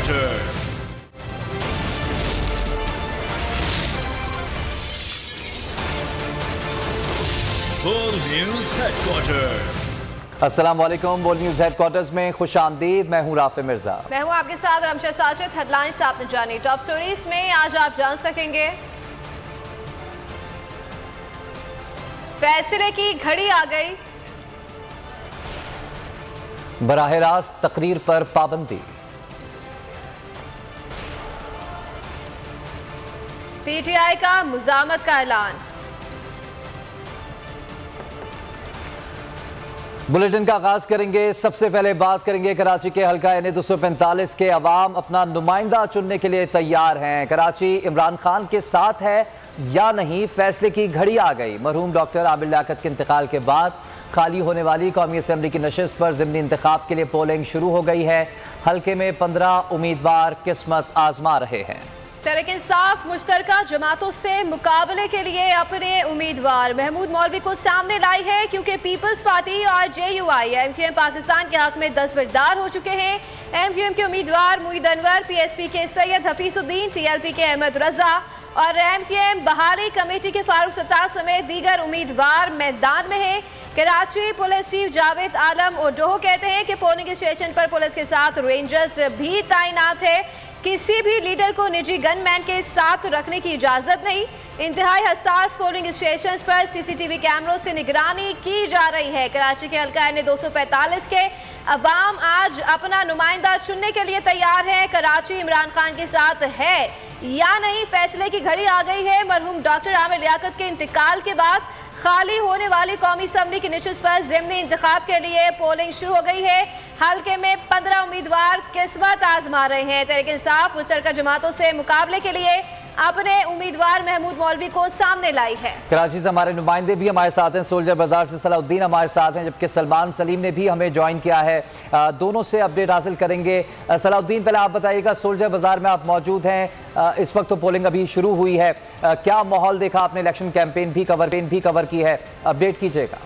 headquarters. Bull News Headquarters. अस्सलाम वालेकुम। Bull news headquarters में खुश आमदीद। मैं हूँ राफे मिर्जा। मैं हूँ आपके साथ रमशा साजिद। हेडलाइंस आपने जानी। टॉप स्टोरीज में आज आप जान सकेंगे, फैसले की घड़ी आ गई, बराह रास्त तकरीर पर पाबंदी, पीटीआई का मुजामत का ऐलान। बुलेटिन का आगाज करेंगे। सबसे पहले बात करेंगे कराची के हल्का NA 245 के अवाम अपना नुमाइंदा चुनने के लिए तैयार हैं। कराची इमरान खान के साथ है या नहीं, फैसले की घड़ी आ गई। मरहूम डॉक्टर आबिद लियाकत के इंतकाल के बाद खाली होने वाली कौमी असम्बली की नशिस्त पर ज़िमनी इंतखाब के लिए पोलिंग शुरू हो गई है। हल्के में 15 उम्मीदवार किस्मत आजमा रहे हैं। तहरीक इंसाफ मुश्तरका जमातों से मुकाबले के लिए अपने उम्मीदवार महमूद मौलवी को सामने लाई है, क्योंकि पीपल्स पार्टी और JUI MQM पाकिस्तान के हक में दस्तबरदार हो चुके हैं। MQM के उम्मीदवार मुईद अनवर, PSP के सैयद हफीजुद्दीन, TLP के अहमद रजा और MQM बहाली कमेटी के फारूक सत्तार समेत दीगर उम्मीदवार मैदान में हैं। कराची पुलिस चीफ जावेद आलम ओडोह कहते हैं कि पोलिंग स्टेशन पर पुलिस के साथ रेंजर्स भी तैनात है। किसी भी लीडर को निजी गनमैन के साथ रखने की इजाजत नहीं। इंतहाई हसास पोलिंग स्टेशन पर CCTV कैमरों से निगरानी की जा रही है। कराची के हल्का NA 245 के अवाम आज अपना नुमाइंदा चुनने के लिए तैयार है। कराची इमरान खान के साथ है या नहीं, फैसले की घड़ी आ गई है। मरहूम डॉक्टर आबिद लियाकत के इंतकाल के बाद खाली होने वाली कौमी असम्बली की नशिस्त पर ज़िमनी इंतखाब के लिए पोलिंग शुरू हो गई है। हल्के में 15 उम्मीदवार किस्मत आजमा रहे हैं। तहरीक इंसाफ मुश्तरका जमातों से मुकाबले के लिए अपने उम्मीदवार महमूद मौलवी को सामने लाई है। कराची से हमारे नुमाइंदे भी हमारे साथ हैं। सोल्जर बाजार से सलाउद्दीन हमारे साथ हैं, जबकि सलमान सलीम ने भी हमें ज्वाइन किया है। दोनों से अपडेट हासिल करेंगे। सलाउद्दीन, पहले आप बताइएगा, सोल्जर बाजार में आप मौजूद हैं, इस वक्त तो पोलिंग अभी शुरू हुई है, क्या माहौल देखा आपने? इलेक्शन कैंपेन भी कवर की है, अपडेट कीजिएगा।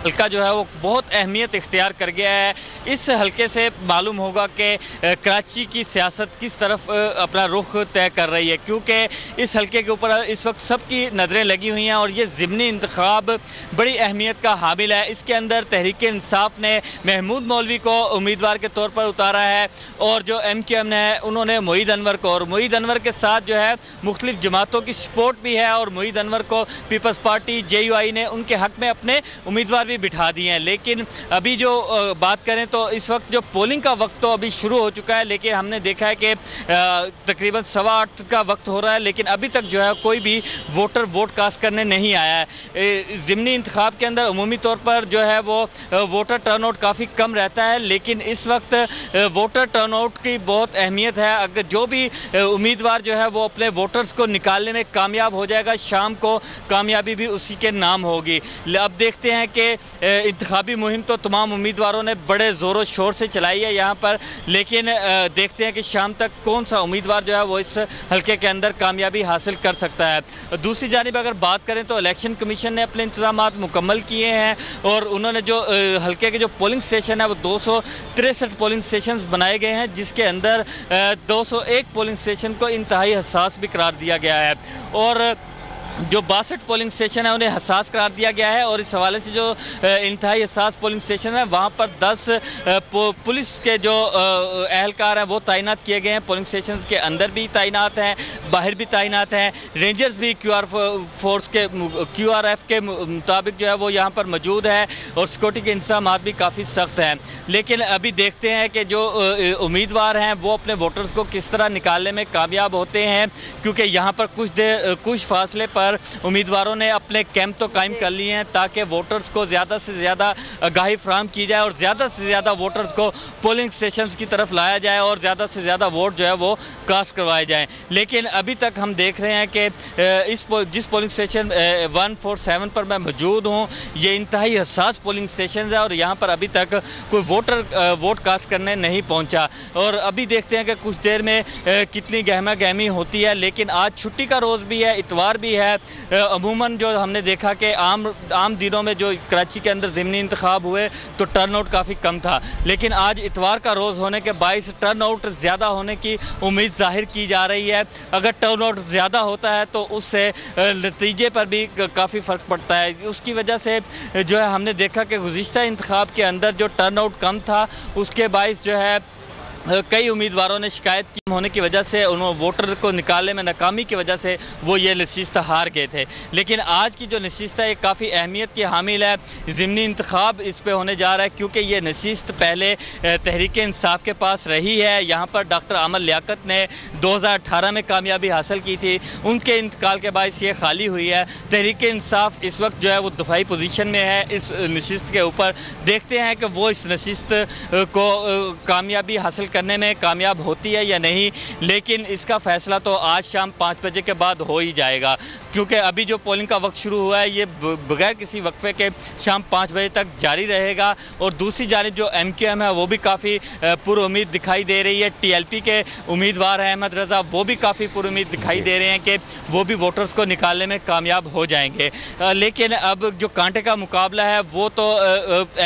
हल्का जो है वो बहुत अहमियत इख्तियार कर गया है। इस हल्के से मालूम होगा कि कराची की सियासत किस तरफ अपना रुख तय कर रही है, क्योंकि इस हल्के के ऊपर इस वक्त सबकी नज़रें लगी हुई हैं और ये ज़िमनी इंतखाब बड़ी अहमियत का हामिल है। इसके अंदर तहरीक इंसाफ ने महमूद मौलवी को उम्मीदवार के तौर पर उतारा है और जो MQM ने उन्होंने मुईद अनवर को, और मुईद अनवर के साथ जो है मुख्तलिफ जमातों की सपोर्ट भी है और मुईद अनवर को पीपल्स पार्टी JUI ने उनके हक में अपने उम्मीदवार बिठा दिए हैं। लेकिन अभी जो बात करें तो इस वक्त जो पोलिंग का वक्त तो अभी शुरू हो चुका है, लेकिन हमने देखा है कि तकरीबन 8:15 का वक्त हो रहा है, लेकिन अभी तक जो है कोई भी वोटर वोट कास्ट करने नहीं आया है। ज़िमनी इंतखाब के अंदर अमूमी तौर पर जो है वो वोटर टर्नआउट काफ़ी कम रहता है, लेकिन इस वक्त वोटर टर्नआउट की बहुत अहमियत है। अगर जो भी उम्मीदवार जो है वो अपने वोटर्स को निकालने में कामयाब हो जाएगा, शाम को कामयाबी भी उसी के नाम होगी। अब देखते हैं कि इंतखाबी मुहिम तो तमाम उम्मीदवारों ने बड़े ज़ोरों शोर से चलाई है यहाँ पर, लेकिन देखते हैं कि शाम तक कौन सा उम्मीदवार जो है वो इस हल्के के अंदर कामयाबी हासिल कर सकता है। दूसरी जानिब अगर बात करें तो इलेक्शन कमीशन ने अपने इंतजामात मुकम्मल किए हैं और उन्होंने जो हल्के के जो पोलिंग स्टेशन है वो 263 पोलिंग स्टेशन बनाए गए हैं, जिसके अंदर 201 पोलिंग स्टेशन को इंतहाई हसास भी करार दिया गया है और जो 62 पोलिंग स्टेशन है उन्हें हसास करार दिया गया है। और इस हवाले से जो इंतहाई हसास पोलिंग स्टेशन है वहाँ पर 10 पुलिस के जो एहलकार हैं वो तैनात किए गए हैं। पोलिंग स्टेशन के अंदर भी तैनात हैं, बाहर भी तैनात हैं। रेंजर्स भी QRF के मुताबिक जो है वो यहाँ पर मौजूद है और सिक्योरिटी के इंतजाम भी काफ़ी सख्त हैं। लेकिन अभी देखते हैं कि जो उम्मीदवार हैं वो अपने वोटर्स को किस तरह निकालने में कामयाब होते हैं, क्योंकि यहाँ पर कुछ फासले पर उम्मीदवारों ने अपने कैंप तो कायम कर लिए हैं ताकि वोटर्स को ज़्यादा से ज़्यादा आगाही फराहम की जाए और ज़्यादा से ज़्यादा वोटर्स को पोलिंग स्टेशन की तरफ लाया जाए और ज़्यादा से ज़्यादा वोट जो है वो कास्ट करवाए जाएँ। लेकिन अभी तक हम देख रहे हैं कि जिस पोलिंग स्टेशन 147 पर मैं मौजूद हूँ, ये इंतहाई हसास पोलिंग स्टेशन है और यहाँ पर अभी तक कोई वोट कास्ट करने नहीं पहुँचा। और अभी देखते हैं कि कुछ देर में कितनी गहमा गहमी होती है। लेकिन आज छुट्टी का रोज़ भी है, इतवार भी है है अमूमन जो हमने देखा कि आम दिनों में जो कराची के अंदर ज़िमनी इंतखाब हुए तो टर्न आउट काफ़ी कम था, लेकिन आज इतवार का रोज़ होने के बायस टर्न आउट ज़्यादा होने की उम्मीद जाहिर की जा रही है। अगर टर्न आउट ज़्यादा होता है तो उससे नतीजे पर भी काफ़ी फ़र्क पड़ता है। उसकी वजह से जो है हमने देखा कि गुज़िश्ता इंतखाब के अंदर जो टर्न आउट कम था उसके बायस जो है कई उम्मीदवारों ने शिकायत की होने की वजह से उन्होंने वोटर को निकालने में नाकामी की वजह से वो ये नशिस्त हार गए थे। लेकिन आज की जो नशिस्त है काफ़ी अहमियत की हामिल है। ज़िमनी इंतखाब इस पे होने जा रहा है क्योंकि ये नशिस्त पहले तहरीक इंसाफ के पास रही है। यहाँ पर डॉक्टर आमर लियाकत ने 2018 में कामयाबी हासिल की थी, उनके इंतकाल के बाद ये खाली हुई है। तहरीक इंसाफ इस वक्त जो है वो दफाई पोजीशन में है इस नशिस्त के ऊपर। देखते हैं कि वो इस नशिस्त को कामयाबी हासिल करने में कामयाब होती है या नहीं, लेकिन इसका फैसला तो आज शाम 5 बजे के बाद हो ही जाएगा क्योंकि अभी जो पोलिंग का वक्त शुरू हुआ है ये बगैर किसी वक्फे के शाम 5 बजे तक जारी रहेगा। और दूसरी जानिब जो MQM है वो भी काफ़ी पुरुम्मीद दिखाई दे रही है। TLP के उम्मीदवार हैं अहमद रज़ा, वो भी काफ़ी पुरुम्मीद दिखाई दे रहे हैं कि वो भी वोटर्स को निकालने में कामयाब हो जाएंगे। लेकिन अब जो कांटे का मुकाबला है वो तो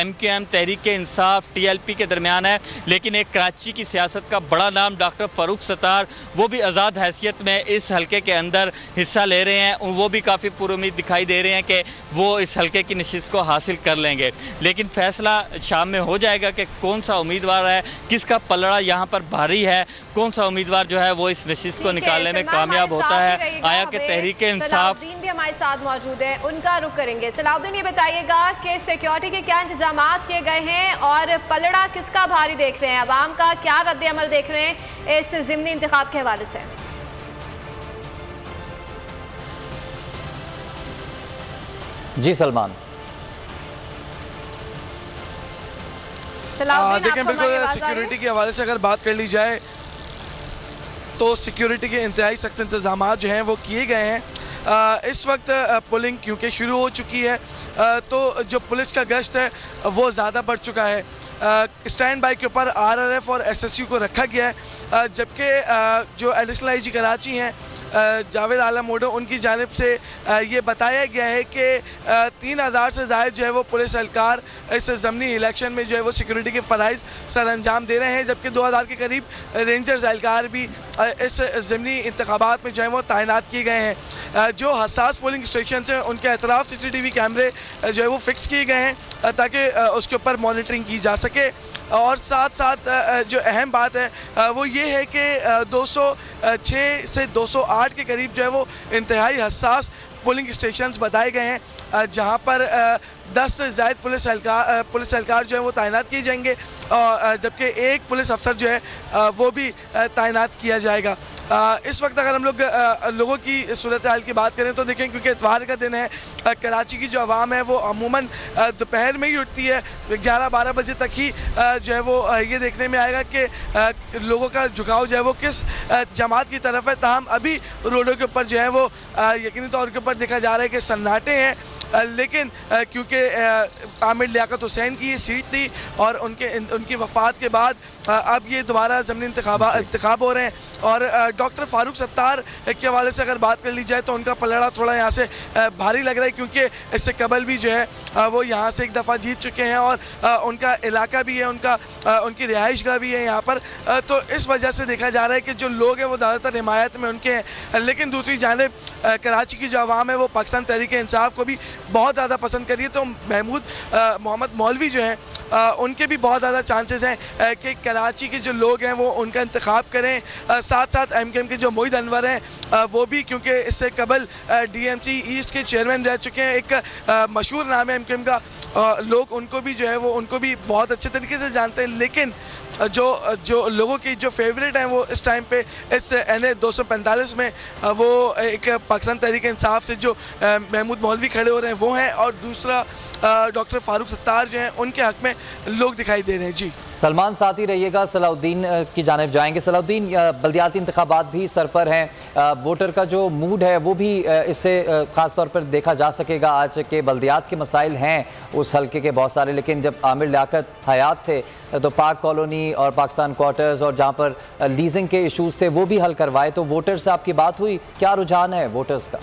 MQM तहरीक इंसाफ TLP के दरमियान है, लेकिन एक कराची की सियासत का बड़ा नाम डॉक्टर फ़ारूक सत्तार वो भी आज़ाद हैसियत में इस हल्के के अंदर हिस्सा ले रहे हैं। वो भी काफ़ी पुरुम्मीद दिखाई दे रहे हैं कि वो इस हल्के की नशिस्त को हासिल कर लेंगे। लेकिन फ़ैसला शाम में हो जाएगा कि कौन सा उम्मीदवार है, किसका पलड़ा यहाँ पर भारी है, कौन सा उम्मीदवार जो है वो इस नशिस्त को निकालने में कामयाब होता है। आया कि तहरीक इंसाफ भी हमारे साथ मौजूद है, उनका रुख करेंगे। सलाउद्दीन ये बताइएगा कि सिक्योरिटी के क्या इंतजाम किए गए हैं और पलड़ा किसका भारी देख रहे हैं, अवाम का क्या रद्द अमल देख रहे हैं इस ज़िमनी इंतखाब के हवाले से? जी सलमान। देखें, बिल्कुल सिक्योरिटी के हवाले से अगर बात कर ली जाए तो सिक्योरिटी के इंतहाई सख्त इंतजाम जो हैं वो किए गए हैं। इस वक्त पोलिंग क्योंकि शुरू हो चुकी है तो जो पुलिस का गश्त है वो ज़्यादा बढ़ चुका है। स्टैंड बाई के ऊपर RRF और SSU को रखा गया है, जबकि जो एडिशनल IG कराची हैं जावेद आलम मोडो, उनकी जानिब से ये बताया गया है कि 3000 से ज़ायद जो है वो पुलिस एहलकार इस ज़मनी इलेक्शन में जो है वो सिक्योरिटी के फ़राइज़ सर अंजाम दे रहे हैं, जबकि 2000 के करीब रेंजर्स एहलकार भी इस ज़मनी इंतखाबात में जो है वो तैनात किए गए हैं। जो हसास पोलिंग स्टेशन हैं उनके अतराफ़ CCTV कैमरे जो है वो फिक्स किए गए हैं ताकि उसके ऊपर मॉनिटरिंग की जा सके। और साथ साथ जो अहम बात है वो ये है कि 206 से 208 के करीब जो है वो इंतहाई हसास पोलिंग स्टेशंस बताए गए हैं जहां पर 10 से ज़ायद पुलिस एहलकार जो है वो तैनात किए जाएंगे, जबकि एक पुलिस अफसर जो है वो भी तैनात किया जाएगा। इस वक्त अगर हम लोगों की सूरत हाल की बात करें तो देखें, क्योंकि इतवार का दिन है, कराची की जो आवाम है वो अमूमन दोपहर में ही उठती है, 11-12 बजे तक ही जो है वो ये देखने में आएगा कि लोगों का झुकाव जो है वो किस जमात की तरफ है। ताहम अभी रोडों के ऊपर जो है वो यकीनी तौर के ऊपर देखा जा रहा है कि सन्नाटे हैं, लेकिन क्योंकि आमिर लियाकत हुसैन की ये सीट थी और उनकी वफ़ात के बाद अब ये दोबारा ज़मनी इंतखाब हो रहे हैं। और डॉक्टर फ़ारूक सत्तार के हवाले से अगर बात कर ली जाए तो उनका पलड़ा थोड़ा यहाँ से भारी लग रहा है, क्योंकि इससे कबल भी जो है वो यहाँ से एक दफ़ा जीत चुके हैं और उनका इलाका भी है, उनकी रिहाइशगाह भी है यहाँ पर। तो इस वजह से देखा जा रहा है कि जो लोग हैं वो ज़्यादातर हिमायत में उनके हैं, लेकिन दूसरी जानिब कराची की जो आवाम है वो पाकिस्तान तहरीक इंसाफ को भी बहुत ज़्यादा पसंद करी है। तो महमूद मोहम्मद मौलवी जो हैं उनके भी बहुत ज़्यादा चांसेस हैं कि कराची के जो लोग हैं वो उनका इंतखाब करें। साथ साथ MQM के जो मोहिद अनवर हैं वो भी, क्योंकि इससे कबल DMC ईस्ट के चेयरमैन रह चुके हैं, एक मशहूर नाम है MQM का, लोग उनको भी जो है वो उनको भी बहुत अच्छे तरीके से जानते हैं। लेकिन जो लोगों की जो फेवरेट हैं वो इस टाइम पे इस NA 245 में वो एक पाकिस्तान तहरीक इंसाफ से जो महमूद मौलवी खड़े हो रहे हैं वो हैं, और दूसरा डॉक्टर फ़ारूक सत्तार जो हैं उनके हक़ में लोग दिखाई दे रहे हैं। जी सलमान, साथ ही रहिएगा, सलाउद्दीन की जानिब जाएंगे। सलाउद्दीन, बल्दियाती इंतखाबात भी सर पर हैं, वोटर का जो मूड है वो भी इससे ख़ास तौर पर देखा जा सकेगा। आज के बल्दियात के मसाइल हैं उस हल्के के बहुत सारे, लेकिन जब आमिर लियाकत हयात थे तो पाक कॉलोनी और पाकिस्तान क्वार्टर्स और जहाँ पर लीजिंग के इशूज़ थे वो भी हल करवाए। तो वोटर से आपकी बात हुई, क्या रुझान है वोटर्स का?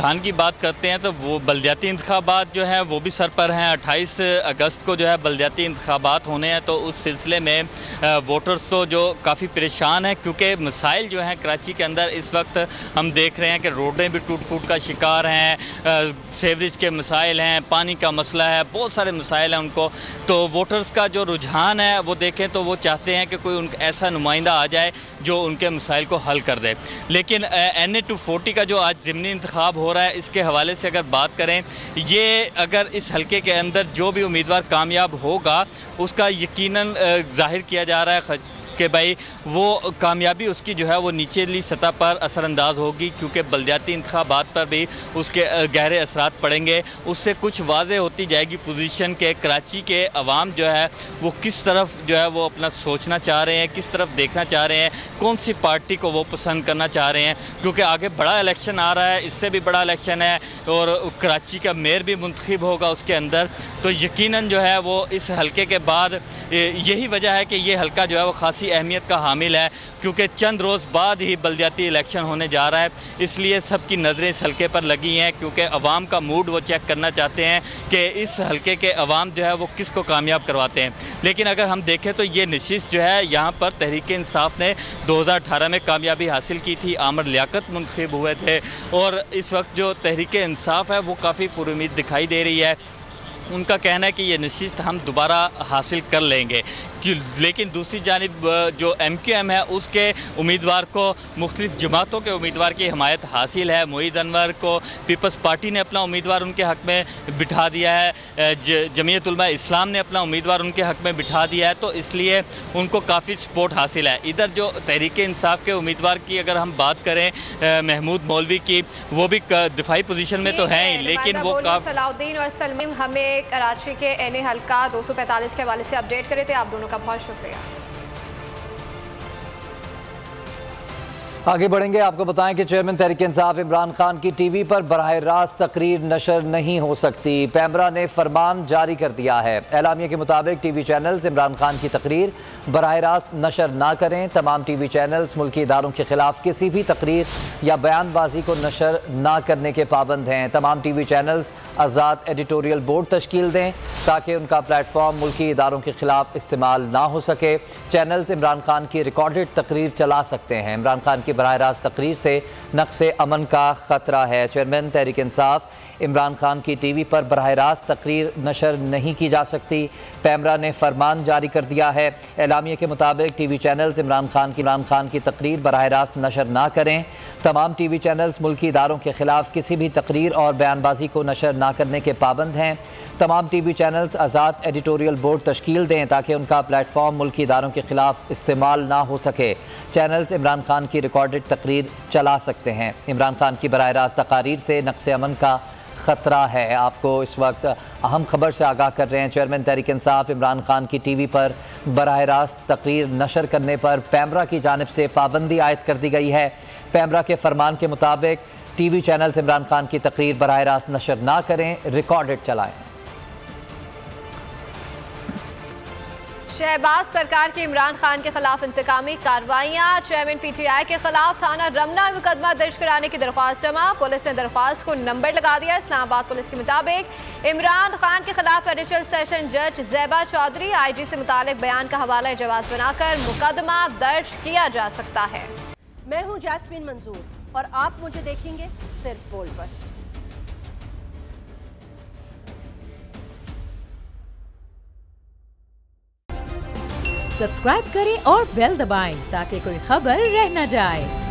रुझान की बात करते हैं तो वो बल्दियाती इंतखाबात जो हैं वो भी सर पर हैं। 28 अगस्त को जो है बल्दियाती इंतखाबात होने हैं, तो उस सिलसिले में वोटर्स तो जो काफ़ी परेशान हैं, क्योंकि मसाइल जो हैं कराची के अंदर इस वक्त हम देख रहे हैं कि रोडें भी टूट फूट का शिकार हैं, सीवरेज के मसाइल हैं, पानी का मसला है, बहुत सारे मसाइल हैं उनको। तो वोटर्स का जो रुझान है वो देखें तो वो चाहते हैं कि कोई उनका ऐसा नुमाइंदा आ जाए जो उनके मसाइल को हल कर दे। लेकिन NA 240 का जो आज ज़िमनी इंतखाब हो रहा है, इसके हवाले से अगर बात करें, ये अगर इस हलके के अंदर जो भी उम्मीदवार कामयाब होगा उसका यकीनन जाहिर किया जा रहा है कि भाई वो कामयाबी उसकी जो है वो निचली सतह पर असरअंदाज होगी, क्योंकि बल्दियाती इंतखाबात पर भी उसके गहरे असरात पड़ेंगे। उससे कुछ वाज़े होती जाएगी पोजीशन के कराची के अवाम जो है वो किस तरफ जो है वो अपना सोचना चाह रहे हैं, किस तरफ देखना चाह रहे हैं, कौन सी पार्टी को वो पसंद करना चाह रहे हैं। क्योंकि आगे बड़ा इलेक्शन आ रहा है, इससे भी बड़ा इलेक्शन है और कराची का मेयर भी मुंतखब होगा उसके अंदर। तो यकीनन जो है वो इस हलके के बाद यही वजह है कि ये हलका जो है वो खासी अहमियत का हामिल है, क्योंकि चंद रोज़ बाद ही बल्दियाती इलेक्शन होने जा रहा है। इसलिए सबकी नज़रें इस हलके पर लगी हैं, क्योंकि अवाम का मूड वो चेक करना चाहते हैं कि इस हलके के अवाम जो है वो किसको कामयाब करवाते हैं। लेकिन अगर हम देखें तो ये नशिस्त जो है यहाँ पर तहरीक इंसाफ ने 2018 में कामयाबी हासिल की थी, आमर लियाकत मुंतखब हुए थे, और इस वक्त जो तहरीक इंसाफ है वो काफ़ी पुरुमीद दिखाई दे रही है। उनका कहना है कि ये नशिस्त हम दोबारा हासिल कर लेंगे। लेकिन दूसरी जानिब जो MQM है उसके उम्मीदवार को मुख्तलिफ जमातों के उम्मीदवार की हमायत हासिल है। मोईद अनवर को पीपल्स पार्टी ने अपना उम्मीदवार उनके हक़ में बिठा दिया है, जमीयत उलमा इस्लाम ने अपना उम्मीदवार उनके हक़ में बिठा दिया है, तो इसलिए उनको काफ़ी सपोर्ट हासिल है। इधर जो तहरीक इंसाफ के उम्मीदवार की अगर हम बात करें महमूद मौलवी की, वो भी दिफाई पोजीशन में तो हैं ही, लेकिन वो सलाउद्दीन और सलमीम हमें कराची के NA हल्का 245 के हवाले से अपडेट करे थे, आप दोनों का बहुत शुक्रिया। आगे बढ़ेंगे, आपको बताएं कि चेयरमैन तहरीक इंसाफ इमरान खान की टीवी पर बराह रास्त तकरीर नशर नहीं हो सकती। पैमरा ने फरमान जारी कर दिया है। एलामिया के मुताबिक टीवी चैनल्स इमरान खान की तकरीर बराह रास्त नशर ना करें। तमाम टीवी चैनल्स मुल्की इदारों के खिलाफ किसी भी तकरीर या बयानबाजी को नशर ना करने के पाबंद हैं। तमाम टीवी चैनल्स आज़ाद एडिटोरियल बोर्ड तश्कील दें ताकि उनका प्लेटफॉर्म मुल्की इदारों के खिलाफ इस्तेमाल ना हो सके। चैनल्स इमरान खान की रिकॉर्डेड तकरीर चला सकते हैं। इमरान खान की बराह रास्त तकरीर से नक्शे अमन का खतरा है। चेयरमैन तहरीक इंसाफ इमरान खान की टीवी पर बराह रास्त तकरीर नशर नहीं की जा सकती। पैमरा ने फरमान जारी कर दिया है। एलामिया के मुताबिक टीवी चैनल्स इमरान खान की तकरीर बराह रास्त नशर ना करें। तमाम टीवी चैनल्स मुल्की इदारों के खिलाफ किसी भी तकरीर और बयानबाजी को नशर ना करने के पाबंद हैं। तमाम टीवी चैनल्स आज़ाद एडिटोरियल बोर्ड तश्कील दें ताकि उनका प्लेटफॉर्म मुल्की इदारों के खिलाफ इस्तेमाल ना हो सके। चैनल्स इमरान खान की रिकॉर्डेड तकरीर चला सकते हैं। इमरान खान की बराह रास्त तकारीर से नक्शे अमन का ख़तरा है। आपको इस वक्त अहम खबर से आगाह कर रहे हैं। चेयरमैन तहरीक इंसाफ इमरान खान की टीवी पर बराह रास्त तकरीर नशर करने पर पैमरा की जानिब से पाबंदी आयद कर दी गई है। पैमरा के फरमान के मुताबिक टीवी चैनल्स इमरान खान की तकरीर बराह रास्त नशर ना करें, रिकॉर्डेड चलाएं। शहबाज सरकार की इमरान खान के खिलाफ इंतकामी कार्रवाइयां। चेयरमैन PTI के खिलाफ थाना रमना में मुकदमा दर्ज कराने की दरख्वास्त जमा। पुलिस ने दरख्वास्त को नंबर लगा दिया। इस्लामाबाद पुलिस के मुताबिक इमरान खान के खिलाफ एडिशनल सेशन जज ज़ैबा चौधरी IG से मुतालिक बयान का हवाला जवाब बनाकर मुकदमा दर्ज किया जा सकता है। मैं हूँ जैस्मीन मंजूर और आप मुझे देखेंगे सिर्फ बोल पर। सब्सक्राइब करें और बेल दबाएं ताकि कोई खबर रह न जाए।